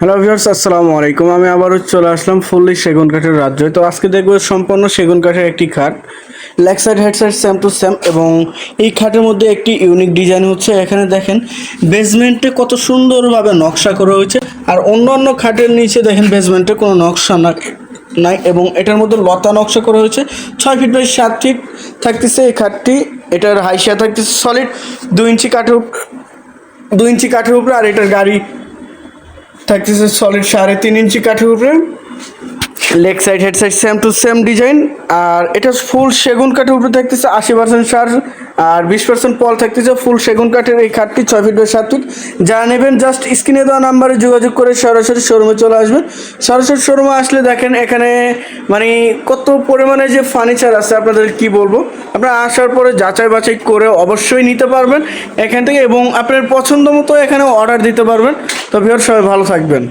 Hello viewers, আসসালামু আলাইকুম। আমি আবারও চলে আসলাম ফুললি সেগুন কাঠের রাজ্যে। তো আজকে দেখবো সম্পূর্ণ সেগুন কাঠের একটি খাট, leg side head side same to same. এবং এই খাটের মধ্যে একটি ইউনিক ডিজাইন হচ্ছে, এখানে দেখেন বেসমেন্টে কত সুন্দরভাবে নকশা করা হয়েছে। আর অন্য অন্য খাটের নিচে দেখেন বেসমেন্টে কোনো নকশা নাই এবং এটার মধ্যে লতা নকশা করা হয়েছে। 6 ফিট বাই 7 ফিট থাকতেছে এই খাটটি। এটার হাইসা থাকতেছে সলিড 2 ইঞ্চি কাঠের উপরে। আর এটার গাড়ি থাকতেছে সলিড 3.5 ইঞ্চি কাঠের উপরে। Leg side head side same to same design. আর এটা ফুল সেগুন কাঠের উপরে থাকতেছে 80% সার আর 20% পল থাকতেছে। ফুল সেগুন কাঠের এই খাটটি 6 ফিট বাই 7 ফিট। যারা নেবেন জাস্ট স্ক্রিনে দেওয়া নাম্বারে যোগাযোগ করে সরাসরি শোরুমে চলে আসবেন। সরাসরি শোরুমে আসলে দেখেন এখানে মানে কত পরিমাণে যে ফার্নিচার আছে আপনাদের কি বলবো। আপনারা আসার পরে যাচাই বাছাই করে অবশ্যই নিতে পারবেন এখান থেকে এবং আপনার পছন্দ মতো এখানে অর্ডার দিতে পারবেন। তো ভিউয়ার সবাই ভালো থাকবেন।